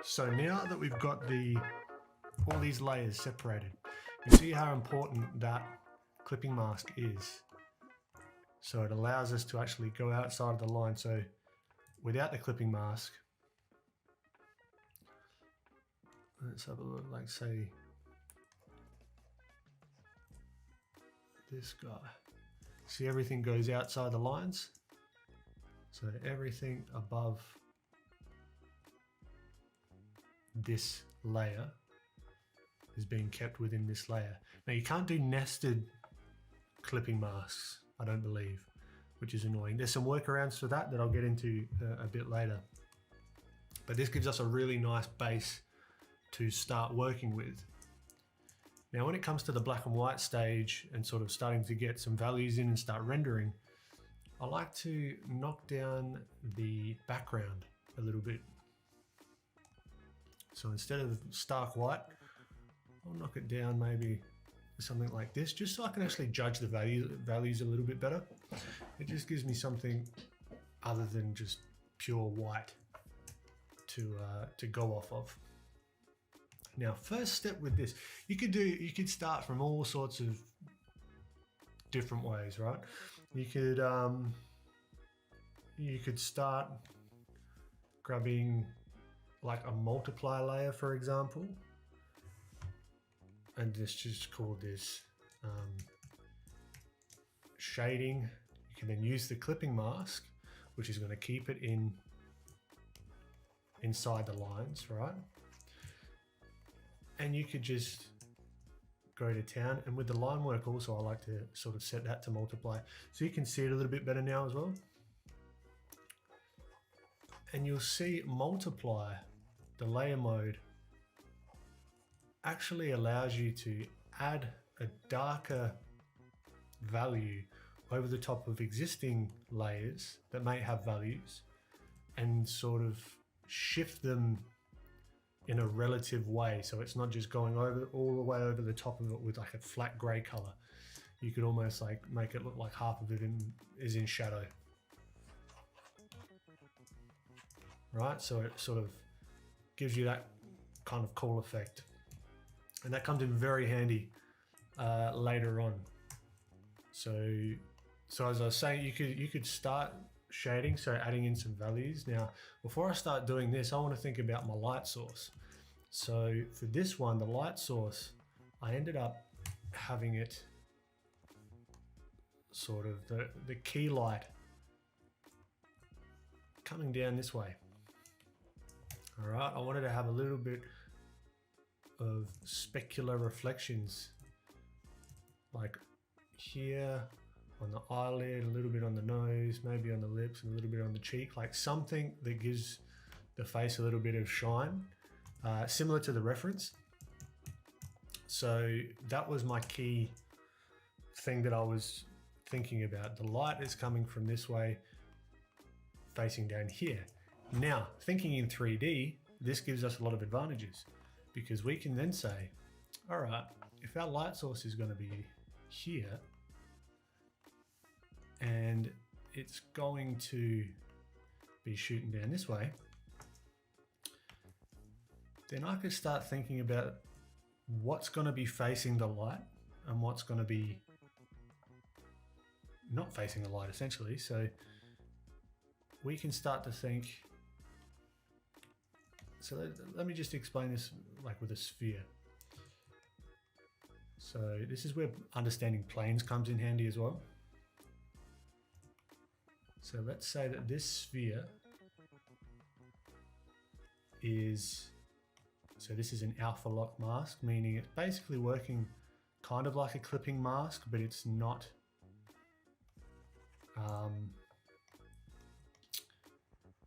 So now that we've got all these layers separated, you see how important that clipping mask is. So it allows us to actually go outside of the line. So without the clipping mask, let's have a look, like say this guy. See, everything goes outside the lines. So everything above this layer is being kept within this layer. Now you can't do nested clipping masks, I don't believe, which is annoying. There's some workarounds for that I'll get into a bit later. But this gives us a really nice base to start working with. Now when it comes to the black and white stage and sort of starting to get some values in and start rendering, I like to knock down the background a little bit. So instead of stark white, I'll knock it down maybe something like this, just so I can actually judge the values a little bit better. It just gives me something other than just pure white to go off of. Now, first step with this, you could start from all sorts of different ways, right? You could start grabbing like a multiply layer, for example, and just call this shading. You can then use the clipping mask, which is going to keep it inside the lines, right? And you could just go to town, and with the line work also, I like to sort of set that to multiply, so you can see it a little bit better now as well. And you'll see multiply, the layer mode, actually allows you to add a darker value over the top of existing layers that may have values and sort of shift them in a relative way. So it's not just going all the way over the top of it with like a flat gray color. You could almost like make it look like half of it is in shadow. Right, so it sort of gives you that kind of cool effect. And that comes in very handy later on. So as I was saying, you could start shading, so adding in some values. Now, before I start doing this, I want to think about my light source. So for this one, the light source, I ended up having it sort of the key light coming down this way. All right, I wanted to have a little bit of specular reflections, like here on the eyelid, a little bit on the nose, maybe on the lips, and a little bit on the cheek, like something that gives the face a little bit of shine, similar to the reference. So that was my key thing that I was thinking about. The light is coming from this way, facing down here. Now, thinking in 3D, this gives us a lot of advantages, because we can then say, all right, if our light source is going to be here and it's going to be shooting down this way, then I could start thinking about what's going to be facing the light and what's going to be not facing the light, essentially. So we can start to think, so let me just explain this like with a sphere. So this is where understanding planes comes in handy as well. So let's say that this sphere is, so this is an alpha lock mask, meaning it's basically working kind of like a clipping mask, but it's not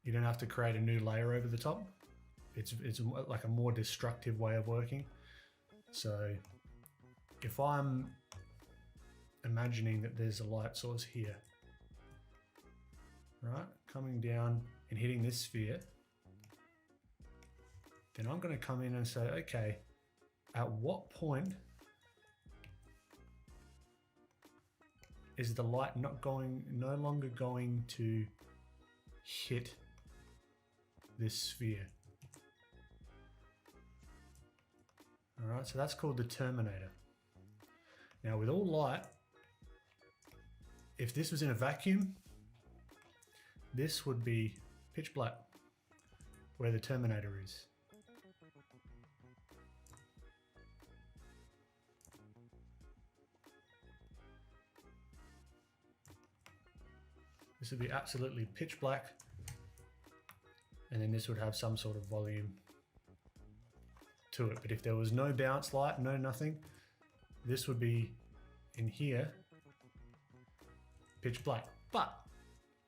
you don't have to create a new layer over the top. It's like a more destructive way of working. So if I'm imagining that there's a light source here, right, coming down and hitting this sphere, then I'm going to come in and say, okay, at what point is the light no longer going to hit this sphere? All right, so that's called the terminator. Now with all light, if this was in a vacuum, this would be pitch black, where the terminator is. This would be absolutely pitch black, and then this would have some sort of volume to it. But if there was no bounce light, no nothing, this would be in here pitch black. But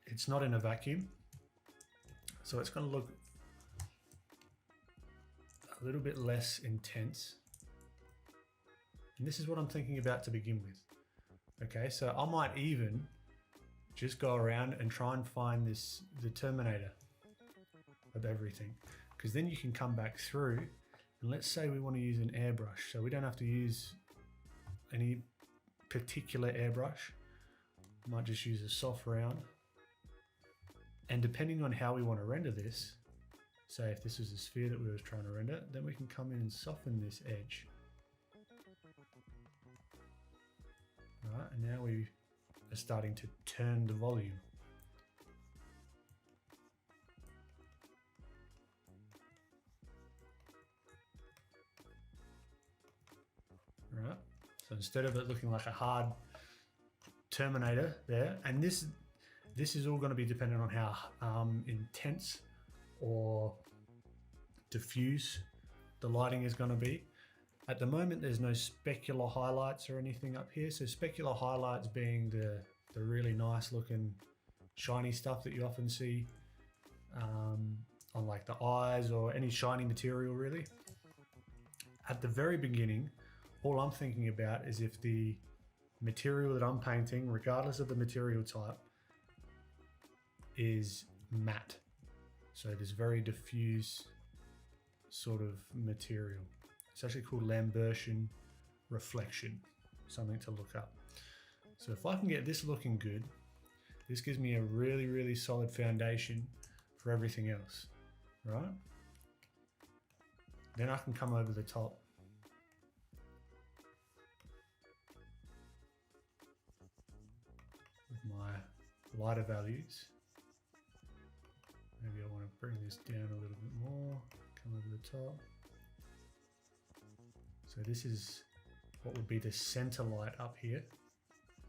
it's not in a vacuum, so it's going to look a little bit less intense. And this is what I'm thinking about to begin with. Okay, so I might even just go around and try and find the terminator of everything, because then you can come back through, and let's say we want to use an airbrush, so we don't have to use any particular airbrush. Might just use a soft round, and depending on how we want to render this, say if this was a sphere that we were trying to render, then we can come in and soften this edge. All right, and now we are starting to turn the volume. All right, so instead of it looking like a hard terminator there, and this is all going to be dependent on how intense or diffuse the lighting is going to be. At the moment, there's no specular highlights or anything up here. So specular highlights being the really nice looking shiny stuff that you often see on like the eyes or any shiny material really. At the very beginning, all I'm thinking about is if the material that I'm painting, regardless of the material type, is matte. So this very diffuse sort of material. It's actually called Lambertian reflection, something to look up. So if I can get this looking good, this gives me a really, really solid foundation for everything else, right? Then I can come over the top with my lighter values. Maybe I want to bring this down a little bit more, come over the top. So this is what would be the center light up here.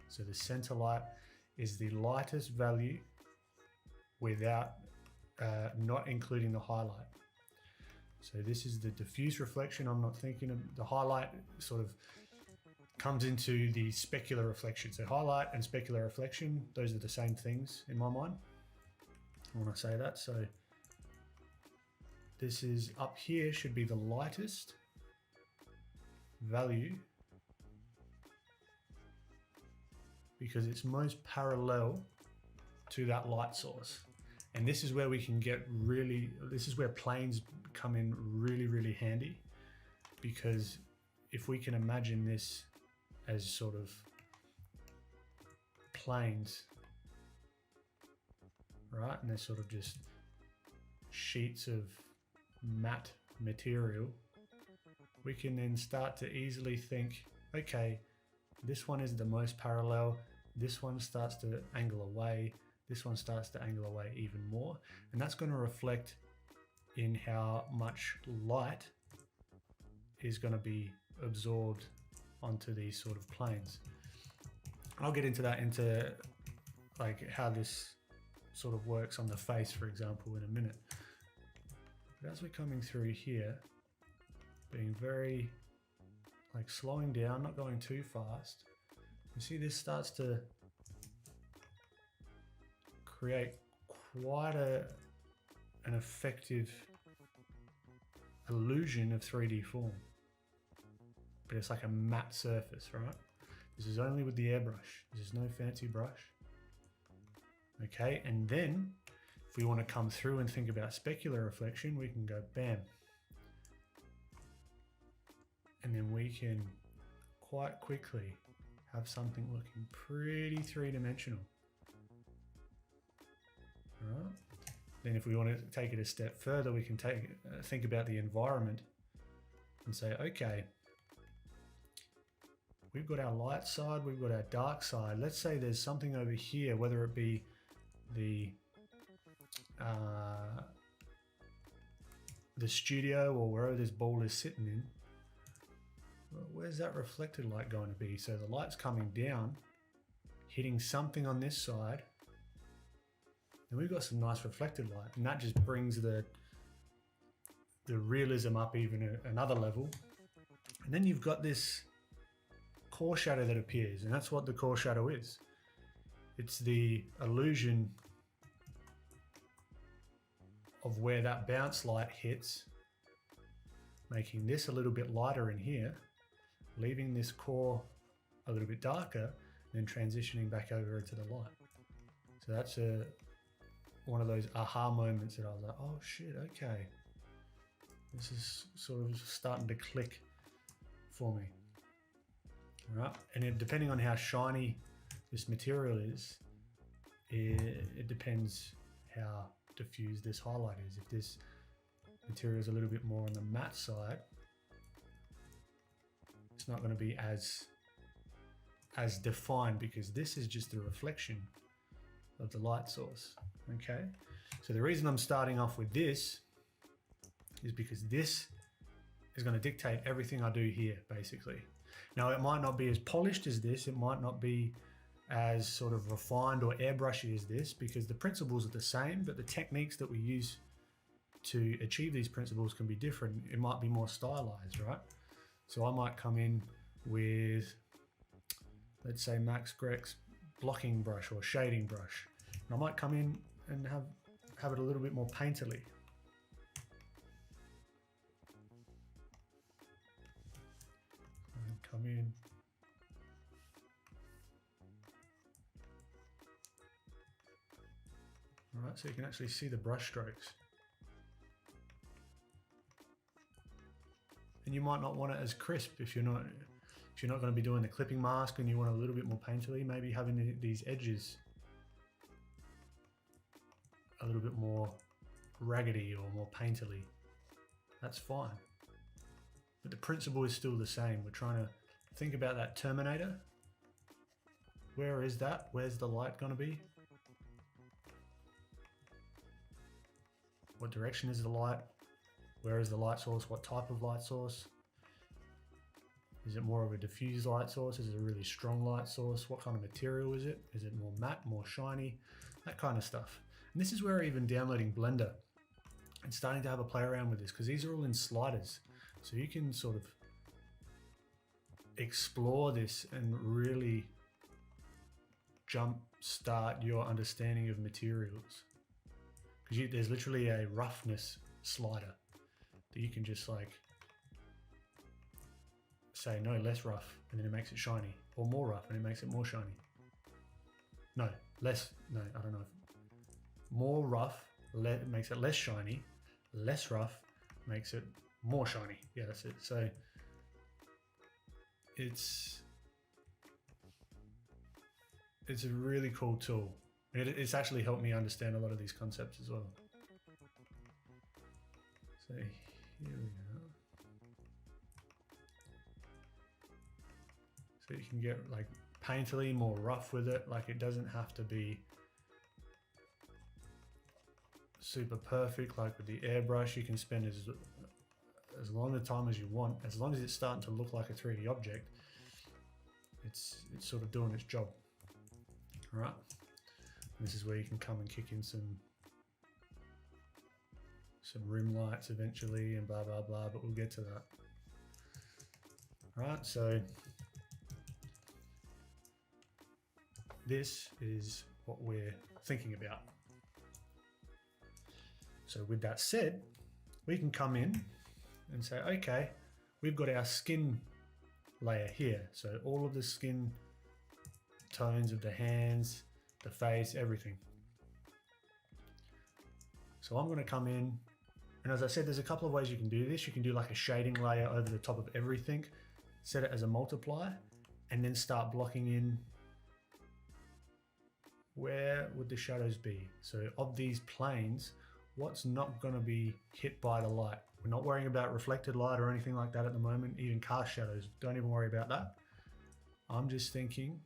So the center light is the lightest value without not including the highlight. So this is the diffuse reflection. I'm not thinking of the highlight, sort of comes into the specular reflection. So highlight and specular reflection, those are the same things in my mind when I say that. So this is up here, should be the lightest value because it's most parallel to that light source. And this is where we can get really, this is where planes come in really, really handy, because if we can imagine this as sort of planes, right? And they're sort of just sheets of matte material, we can then start to easily think, okay, this one is the most parallel, this one starts to angle away, this one starts to angle away even more, and that's going to reflect in how much light is going to be absorbed onto these sort of planes. I'll get into that, into like how this sort of works on the face, for example, in a minute. But as we're coming through here, being very like slowing down, not going too fast, you see this starts to create quite an effective illusion of 3D form. But it's like a matte surface, right? This is only with the airbrush. This is no fancy brush. Okay, and then if we want to come through and think about specular reflection, we can go bam. And then we can quite quickly have something looking pretty three-dimensional. All right. Then if we want to take it a step further, we can think about the environment and say, okay, we've got our light side, we've got our dark side. Let's say there's something over here, whether it be the studio or wherever this ball is sitting in. Where's that reflected light going to be? So the light's coming down, hitting something on this side, and we've got some nice reflected light, and that just brings the realism up even another level. And then you've got this core shadow that appears, and that's what the core shadow is. It's the illusion of where that bounce light hits, making this a little bit lighter in here, leaving this core a little bit darker, then transitioning back over into the light. So that's one of those aha moments that I was like, oh shit, okay. This is sort of starting to click for me. All right, and depending on how shiny this material is, it depends how diffuse this highlight is. If this material is a little bit more on the matte side, it's not going to be as defined, because this is just a reflection of the light source. Okay, so the reason I'm starting off with this is because this is going to dictate everything I do here, basically. Now, it might not be as polished as this, it might not be as sort of refined or airbrushy as this, because the principles are the same, but the techniques that we use to achieve these principles can be different. It might be more stylized, right? So I might come in with, let's say, Max Grex blocking brush or shading brush. And I might come in and have it a little bit more painterly. Come in. All right, so you can actually see the brush strokes. And you might not want it as crisp if you're not going to be doing the clipping mask and you want a little bit more painterly. Maybe having these edges a little bit more raggedy or more painterly. That's fine. But the principle is still the same. We're trying to think about that terminator. Where is that? Where's the light going to be? What direction is the light? Where is the light source? What type of light source? Is it more of a diffuse light source? Is it a really strong light source? What kind of material is it? Is it more matte, more shiny? That kind of stuff. And this is where even downloading Blender and starting to have a play around with this, because these are all in sliders. So you can sort of explore this and really jump start your understanding of materials. Because there's literally a roughness slider that you can just like say no, less rough, and then it makes it shiny, or more rough and it makes it more shiny. No, less, no, I don't know. More rough makes it less shiny, less rough makes it more shiny. Yeah, that's it. So it's a really cool tool. It's actually helped me understand a lot of these concepts as well. So here we go. So you can get like painterly, more rough with it. Like it doesn't have to be super perfect. Like with the airbrush, you can spend as long a time as you want, as long as it's starting to look like a 3D object. It's sort of doing its job. All right. This is where you can come and kick in some rim lights eventually and blah, blah, blah, but we'll get to that. All right, so this is what we're thinking about. So with that said, we can come in and say, okay, we've got our skin layer here. So all of the skin tones of the hands, the face, everything. So I'm going to come in, and as I said, there's a couple of ways you can do this. You can do like a shading layer over the top of everything, set it as a multiply, and then start blocking in where would the shadows be. So of these planes, what's not going to be hit by the light? We're not worrying about reflected light or anything like that at the moment, even cast shadows. Don't even worry about that. I'm just thinking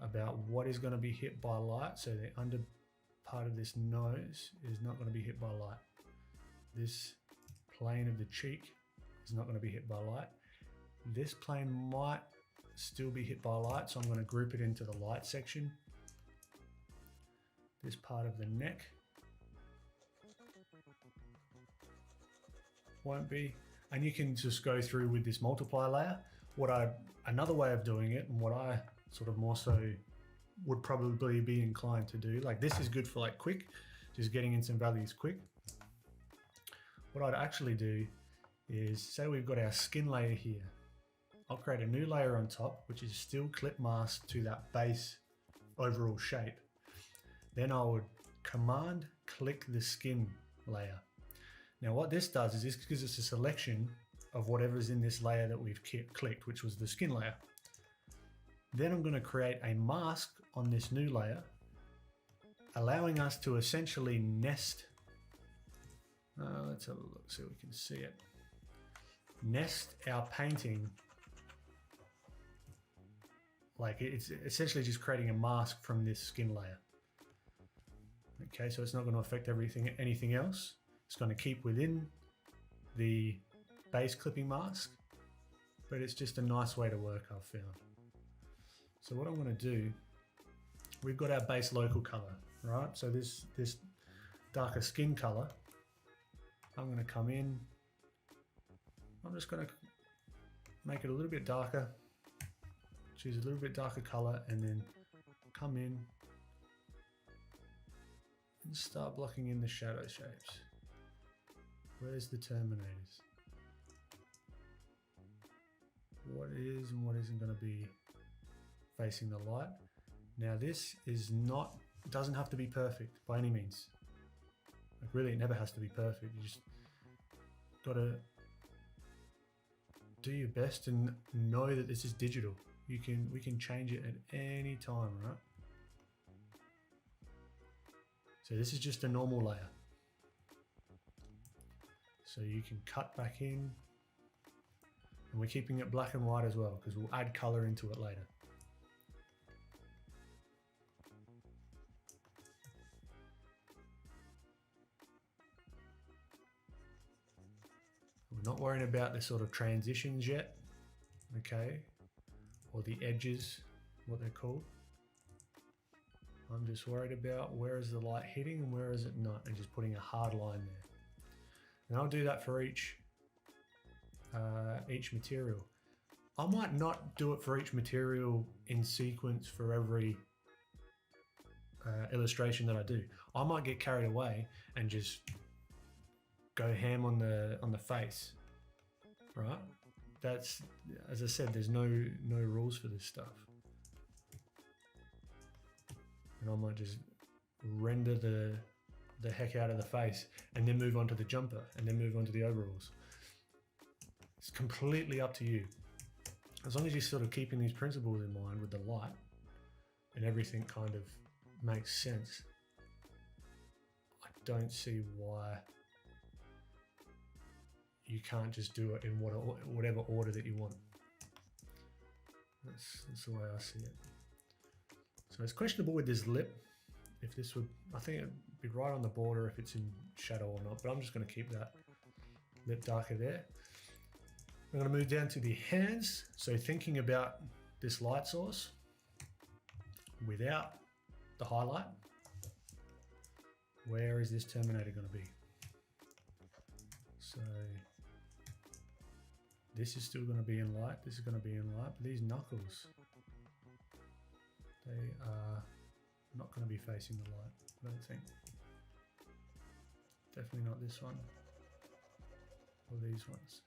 about what is going to be hit by light. So the under part of this nose is not going to be hit by light. This plane of the cheek is not going to be hit by light. This plane might still be hit by light, so I'm going to group it into the light section. This part of the neck won't be, and you can just go through with this multiply layer. Another way of doing it, and what I sort of more so would probably be inclined to do, like this is good for like quick, just getting in some values quick. What I'd actually do is, say we've got our skin layer here. I'll create a new layer on top, which is still clip mask to that base overall shape. Then I would command click the skin layer. Now what this does is this gives us a selection of whatever's in this layer that we've clicked, which was the skin layer. Then I'm going to create a mask on this new layer, allowing us to essentially nest. Let's have a look so we can see it. Nest our painting. Like it's essentially just creating a mask from this skin layer. Okay, so it's not going to affect anything else. It's going to keep within the base clipping mask, but it's just a nice way to work, I've found. So what I'm going to do, we've got our base local color, right? So this darker skin color, I'm going to come in. I'm just going to make it a little bit darker, choose a little bit darker color, and then come in and start blocking in the shadow shapes. Where's the terminators? What is and what isn't going to be facing the light? Now this doesn't have to be perfect by any means. Like really, it never has to be perfect. You just got to do your best and know that this is digital. We can change it at any time, right? So this is just a normal layer. So you can cut back in, and we're keeping it black and white as well because we'll add color into it later. We're not worrying about the sort of transitions yet, okay, or the edges, what they're called. I'm just worried about where is the light hitting and where is it not, and just putting a hard line there. And I'll do that for each material. I might not do it for each material in sequence for every illustration that I do. I might get carried away and just go ham on the face, right? That's, as I said, there's no rules for this stuff. And I might just render the heck out of the face and then move on to the jumper and then move on to the overalls. It's completely up to you. As long as you're sort of keeping these principles in mind with the light and everything kind of makes sense, I don't see why you can't just do it in whatever order that you want. That's the way I see it. So it's questionable with this lip, if this would, I think it'd be right on the border if it's in shadow or not, but I'm just going to keep that lip darker there. I'm going to move down to the hands. So thinking about this light source without the highlight, where is this terminator going to be? So this is still going to be in light, this is going to be in light, but these knuckles, they are not going to be facing the light, I don't think. Definitely not this one or these ones.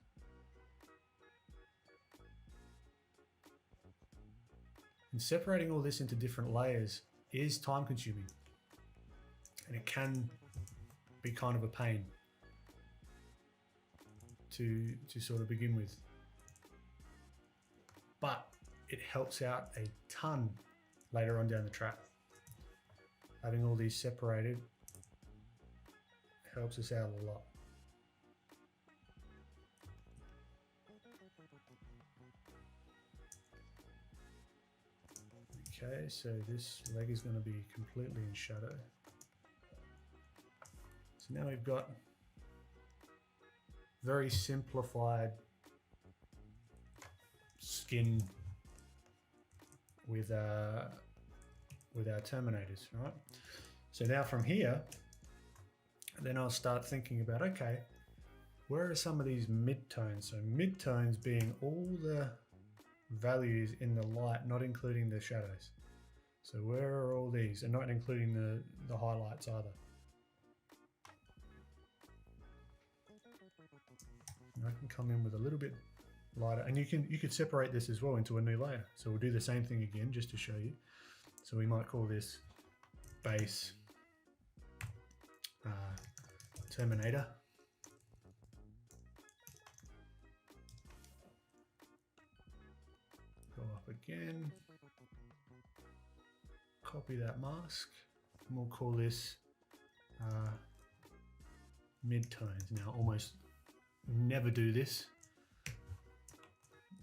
And separating all this into different layers is time consuming, and it can be kind of a pain to sort of begin with, but it helps out a ton later on down the track. Having all these separated helps us out a lot. Okay, so this leg is going to be completely in shadow. So now we've got very simplified skin with our Terminators, right? So now from here, then I'll start thinking about, okay, where are some of these mid-tones? So mid-tones being all the values in the light, not including the shadows. So where are all these? And not including the highlights either. And I can come in with a little bit lighter, and you could separate this as well into a new layer. So we'll do the same thing again just to show you. So we might call this base Terminator. Go up again, copy that mask, and we'll call this mid-tones. Now almost never do this,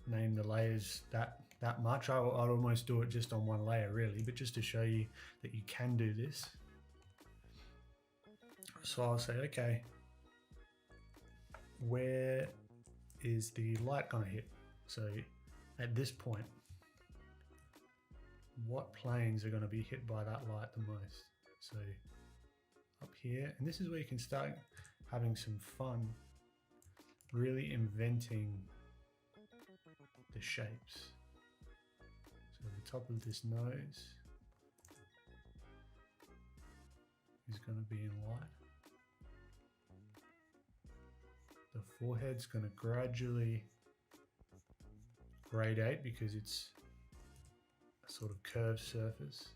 name the layers that much. I'd almost do it just on one layer really, but just to show you that you can do this. So I'll say, okay, where is the light going to hit? So at this point, what planes are going to be hit by that light the most? So up here, and this is where you can start having some fun, really inventing the shapes. So the top of this nose is going to be in white. The forehead's going to gradually gradate because it's a sort of curved surface.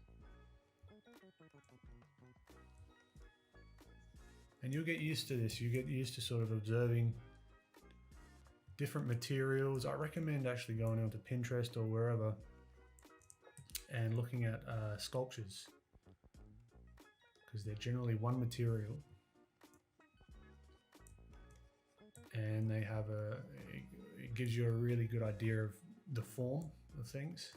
And you'll get used to this. You get used to sort of observing different materials. I recommend actually going onto Pinterest or wherever and looking at sculptures, because they're generally one material and they have it gives you a really good idea of the form of things.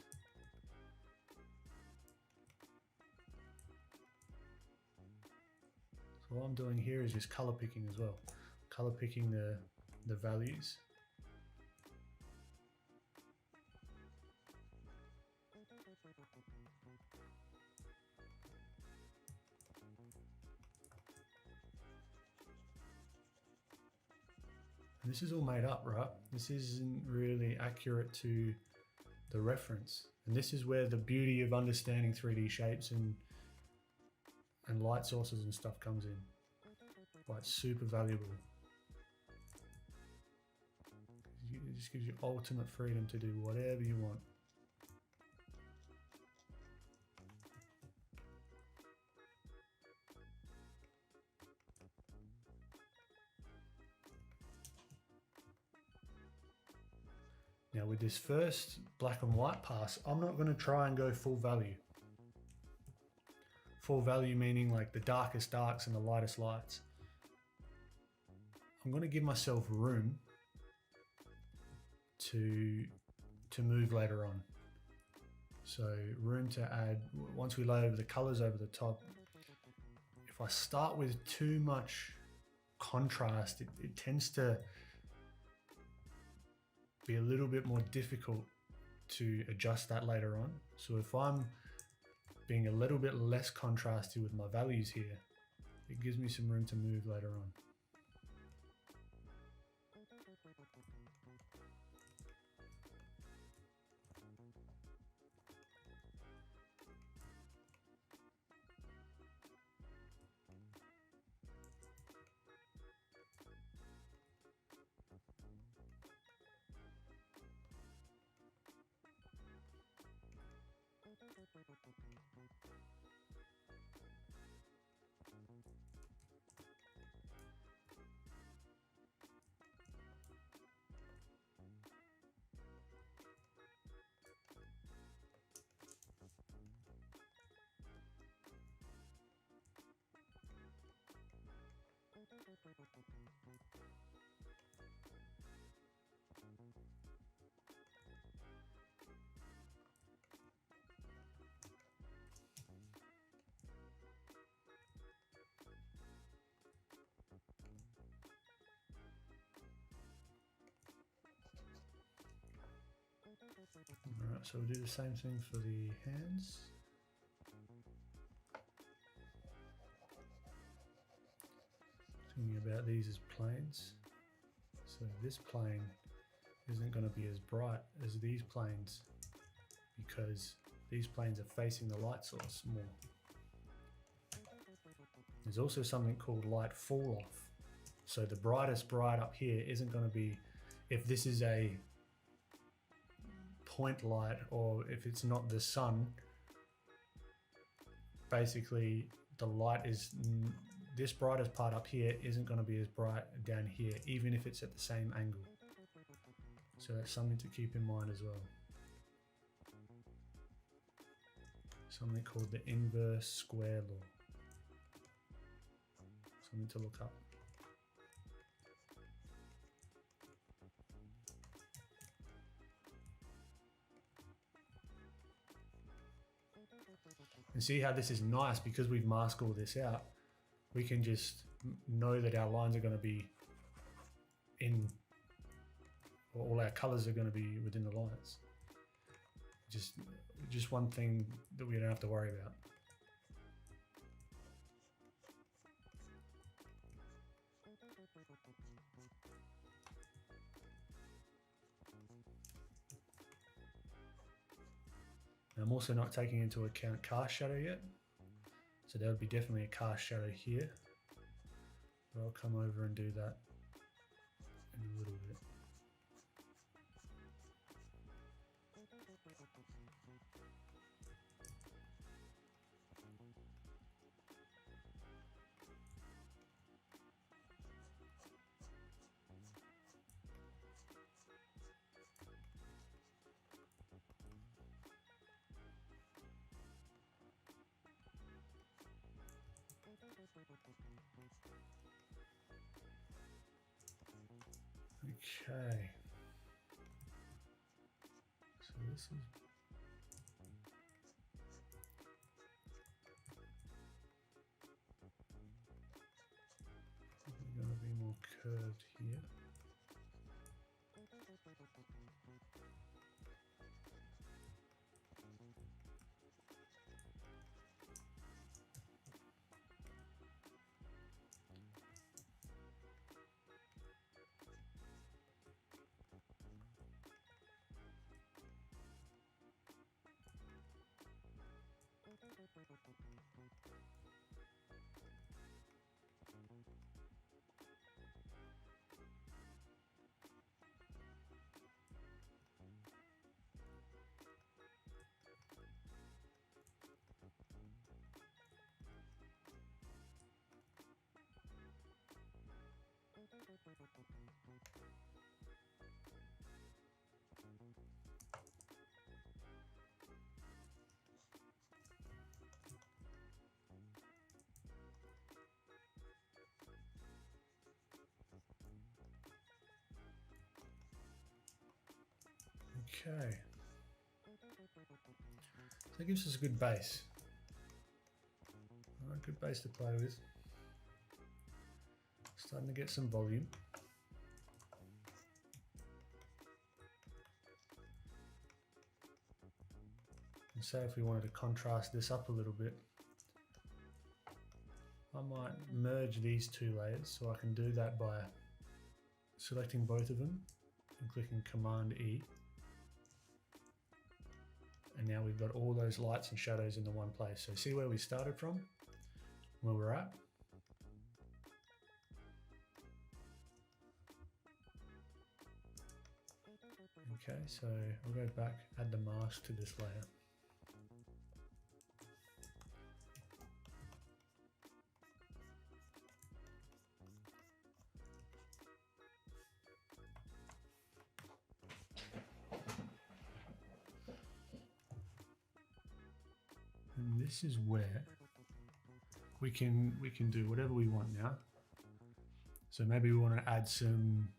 So what I'm doing here is just color picking as well, color picking the values. And this is all made up, right? This isn't really accurate to the reference. And this is where the beauty of understanding 3D shapes and light sources and stuff comes in. Why it's super valuable. It just gives you ultimate freedom to do whatever you want. Now with this first black and white pass, I'm not going to try and go full value. Full value meaning like the darkest darks and the lightest lights. I'm going to give myself room to move later on. So room to add, once we load the colors over the top, if I start with too much contrast, it tends to be a little bit more difficult to adjust that later on. So if I'm being a little bit less contrasty with my values here, it gives me some room to move later on. Alright, so we'll do the same thing for the hands. Thinking about these as planes. So this plane isn't going to be as bright as these planes because these planes are facing the light source more. There's also something called light fall off. So the brightest bright up here isn't going to be, if this is a point light or if it's not the sun, basically the light is, this brightest part up here isn't going to be as bright down here, even if it's at the same angle. So that's something to keep in mind as well. Something called the inverse square law. Something to look up. And see how this is nice because we've masked all this out. We can just know that our lines are going to be in, or all our colors are going to be within the lines. Just one thing that we don't have to worry about. I'm also not taking into account cast shadow yet. So there would be definitely a cast shadow here. But I'll come over and do that in a little bit. Okay, so this is probably going to be more curved here. Okay, so that gives us a good base. All right, good base to play with. Starting to get some volume. And say if we wanted to contrast this up a little bit, I might merge these two layers, so I can do that by selecting both of them and clicking Command E. And now we've got all those lights and shadows in the one place. So see where we started from, where we're at. Okay, so I'll go back, add the mask to this layer. And this is where we can do whatever we want now. So maybe we want to add some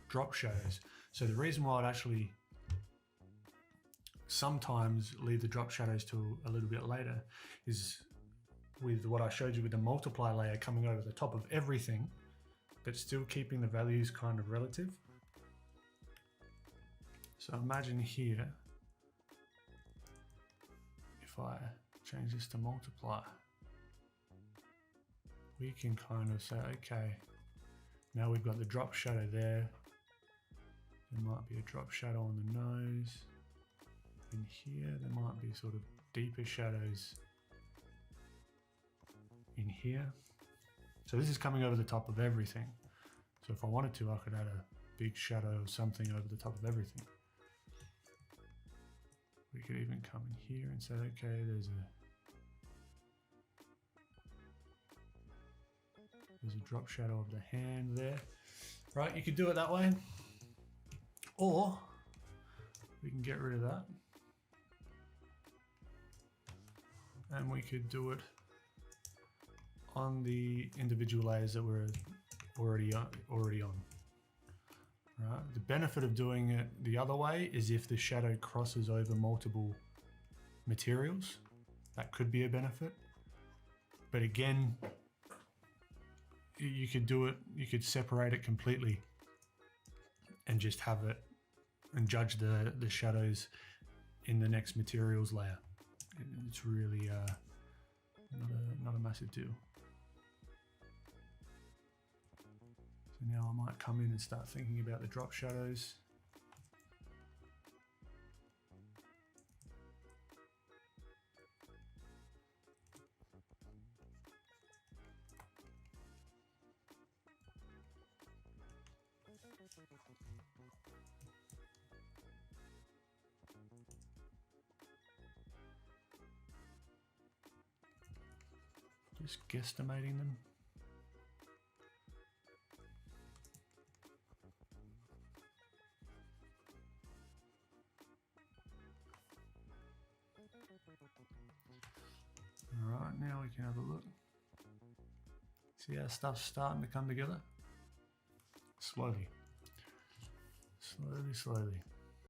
drop shadows. So the reason why I'd actually sometimes leave the drop shadows to a little bit later is with what I showed you with the multiply layer coming over the top of everything, but still keeping the values kind of relative. So imagine here, if I change this to multiply, we can kind of say, okay, now we've got the drop shadow there. There might be a drop shadow on the nose. In here, there might be sort of deeper shadows in here. So this is coming over the top of everything. So if I wanted to, I could add a big shadow of something over the top of everything. We could even come in here and say, okay, there's a drop shadow of the hand there. Right, you could do it that way. Or we can get rid of that. And we could do it on the individual layers that we're already on. Right. The benefit of doing it the other way is if the shadow crosses over multiple materials, that could be a benefit. But again, you could do it, you could separate it completely and just have it and judge the shadows in the next materials layer. It's really not a massive deal. So now I might come in and start thinking about the drop shadows. Just guesstimating them. All right, now we can have a look. See how stuff's starting to come together? Slowly. Slowly, slowly.